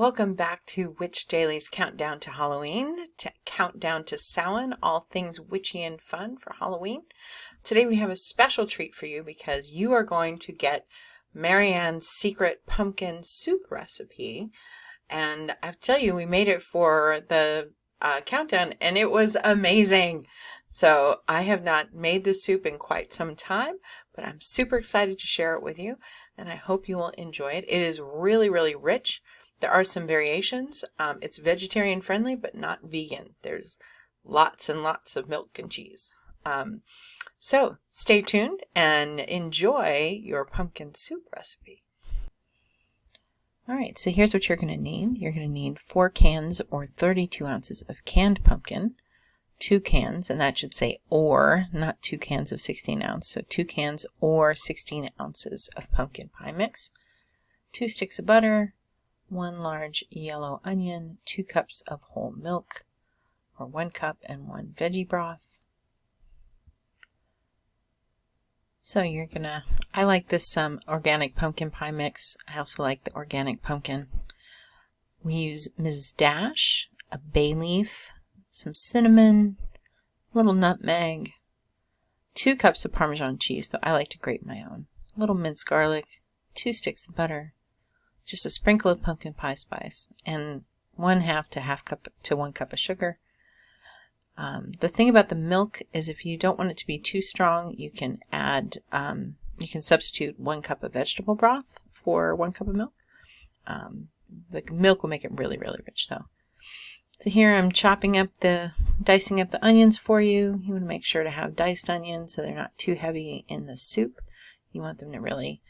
Welcome back to Witch Daily's Countdown to Halloween, Countdown to Samhain, all things witchy and fun for Halloween. Today we have a special treat for you because you are going to get Marianne's secret pumpkin soup recipe. And I have to tell you, we made it for the countdown and it was amazing. So I have not made this soup in quite some time, but I'm super excited to share it with you and I hope you will enjoy it. It is really, really rich. There are some variations. It's vegetarian friendly, but not vegan. There's lots and lots of milk and cheese. So stay tuned and enjoy your pumpkin soup recipe. All right, so here's what you're going to need. You're going to need 4 cans or 32 ounces of canned pumpkin, 2 cans, and that should say or, not 2 cans of 16 ounce. So 2 cans or 16 ounces of pumpkin pie mix, 2 sticks of butter, 1 large yellow onion, 2 cups of whole milk, or 1 cup and 1 veggie broth. So you're gonna, I like this organic pumpkin pie mix. I also like the organic pumpkin. We use Mrs. Dash, a bay leaf, some cinnamon, a little nutmeg, 2 cups of Parmesan cheese, though I like to grate my own, a little minced garlic, 2 sticks of butter, just a sprinkle of pumpkin pie spice, and 1/2 to 1/2 cup to 1 cup of sugar. The thing about the milk is if you don't want it to be too strong, you can add, you can substitute 1 cup of vegetable broth for 1 cup of milk. The milk will make it really, really rich though. So here I'm dicing up the onions for you. You want to make sure to have diced onions so they're not too heavy in the soup. You want them to really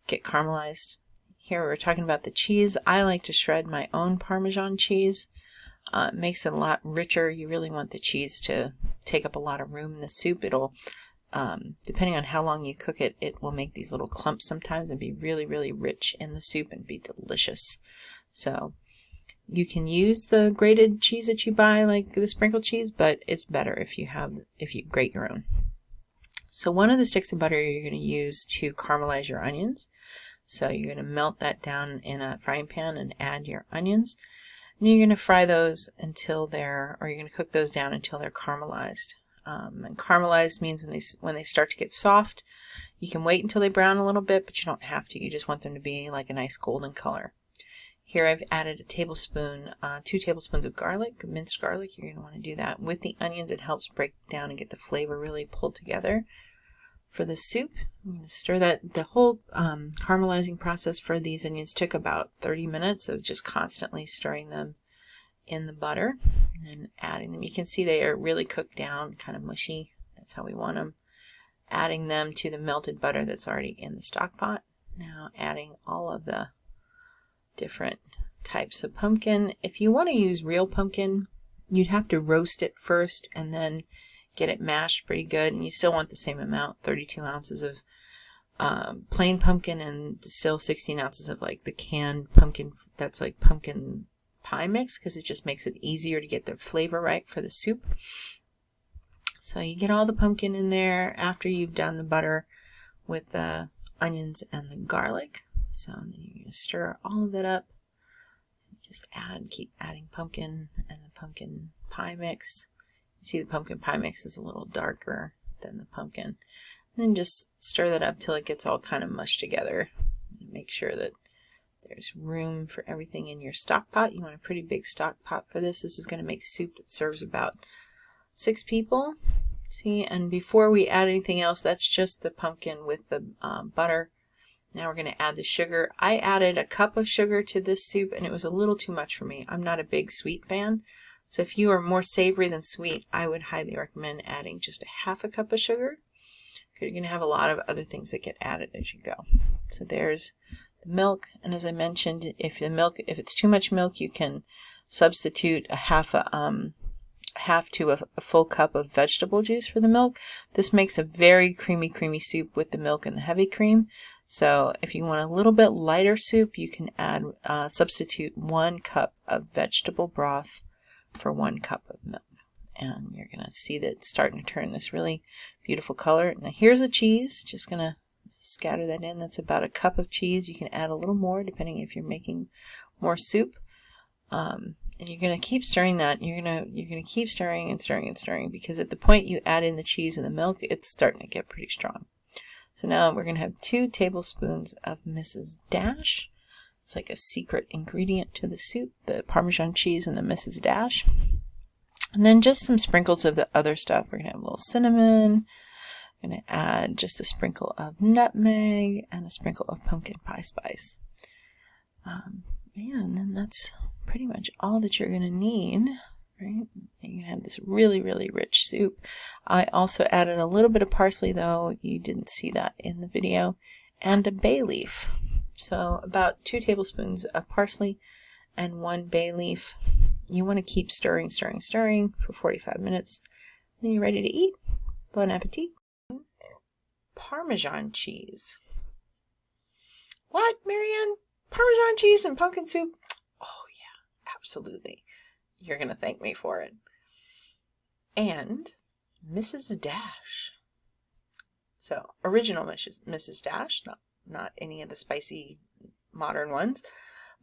get caramelized. Here we're talking about the cheese. I like to shred my own Parmesan cheese. It makes it a lot richer. You really want the cheese to take up a lot of room in the soup. It'll, depending on how long you cook it, it will make these little clumps sometimes and be really, really rich in the soup and be delicious. So you can use the grated cheese that you buy, like the sprinkled cheese, but it's better if you grate your own. So 1 of the sticks of butter you're going to use to caramelize your onions. So you're going to melt that down in a frying pan and add your onions. And you're going to fry those until you're going to cook those down until they're caramelized. And caramelized means when they start to get soft, you can wait until they brown a little bit, but you don't have to. You just want them to be like a nice golden color. Here I've added 2 tablespoons of garlic, minced garlic. You're going to want to do that with the onions. It helps break down and get the flavor really pulled together. For the soup, I'm going to stir that. The whole caramelizing process for these onions took about 30 minutes of just constantly stirring them in the butter and adding them. You can see they are really cooked down, kind of mushy. That's how we want them. Adding them to the melted butter that's already in the stock pot. Now adding all of the different types of pumpkin. If you want to use real pumpkin, you'd have to roast it first and then get it mashed pretty good, and you still want the same amount, 32 ounces of plain pumpkin and still 16 ounces of like the canned pumpkin, that's like pumpkin pie mix, because it just makes it easier to get the flavor right for the soup. So you get all the pumpkin in there after you've done the butter with the onions and the garlic. So then you're going to stir all of that up. Just keep adding pumpkin and the pumpkin pie mix. See, the pumpkin pie mix is a little darker than the pumpkin. And then just stir that up till it gets all kind of mushed together. Make sure that there's room for everything in your stock pot. You want a pretty big stock pot for this. This is going to make soup that serves about 6 people. See, and before we add anything else, that's just the pumpkin with the butter. Now we're going to add the sugar. I added a cup of sugar to this soup and it was a little too much for me. I'm not a big sweet fan. So if you are more savory than sweet, I would highly recommend adding just a 1/2 cup of sugar. You're going to have a lot of other things that get added as you go. So there's the milk, and as I mentioned, if it's too much milk, you can substitute a half to a full cup of vegetable juice for the milk. This makes a very creamy soup with the milk and the heavy cream. So if you want a little bit lighter soup, you can substitute 1 cup of vegetable broth for 1 cup of milk. And you're going to see that it's starting to turn this really beautiful color. Now here's the cheese. Just going to scatter that in. That's about a cup of cheese. You can add a little more depending if you're making more soup. And you're gonna keep stirring that. You're gonna keep stirring and stirring and stirring, because at the point you add in the cheese and the milk, it's starting to get pretty strong. So now we're gonna have 2 tablespoons of Mrs. Dash. It's like a secret ingredient to the soup, the Parmesan cheese and the Mrs. Dash. And then just some sprinkles of the other stuff. We're gonna have a little cinnamon. I'm gonna add just a sprinkle of nutmeg and a sprinkle of pumpkin pie spice. And then that's pretty much all that you're gonna need, right? And you have this really, really rich soup. I also added a little bit of parsley, though you didn't see that in the video, and a bay leaf. So about 2 tablespoons of parsley and 1 bay leaf. You want to keep stirring, stirring, stirring for 45 minutes. Then you're ready to eat. Bon appetit. Parmesan cheese. What, Marianne? Parmesan cheese and pumpkin soup? Oh yeah, absolutely. You're going to thank me for it. And Mrs. Dash. So, original Mrs. Dash, not any of the spicy modern ones.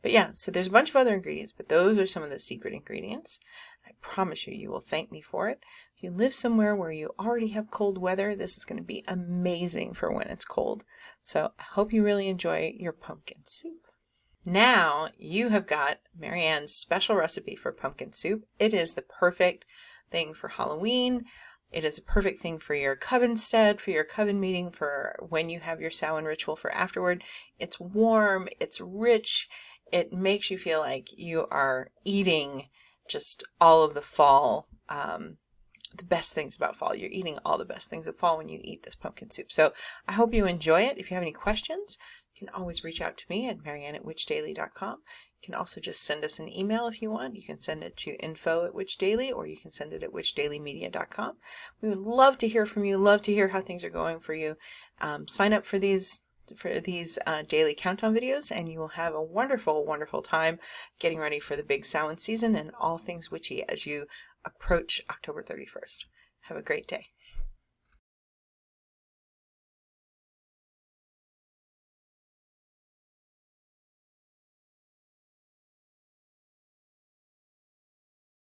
But yeah, so there's a bunch of other ingredients, but those are some of the secret ingredients. I promise you, you will thank me for it. If you live somewhere where you already have cold weather, this is going to be amazing for when it's cold. So I hope you really enjoy your pumpkin soup. Now you have got Marianne's special recipe for pumpkin soup. It is the perfect thing for Halloween. It is a perfect thing for your coven stead, for your coven meeting, for when you have your Samhain ritual for afterward. It's warm, it's rich, it makes you feel like you are eating just all of the fall, the best things about fall. You're eating all the best things of fall when you eat this pumpkin soup. So I hope you enjoy it. If you have any questions, you can always reach out to me at marianne@witchdaily.com. You can also just send us an email if you want. You can send it to info@witchdaily, or you can send it at witchdailymedia.com. We would love to hear from you, love to hear how things are going for you. Sign up for these daily countdown videos, and you will have a wonderful, wonderful time getting ready for the big Samhain season and all things witchy as you approach October 31st. Have a great day.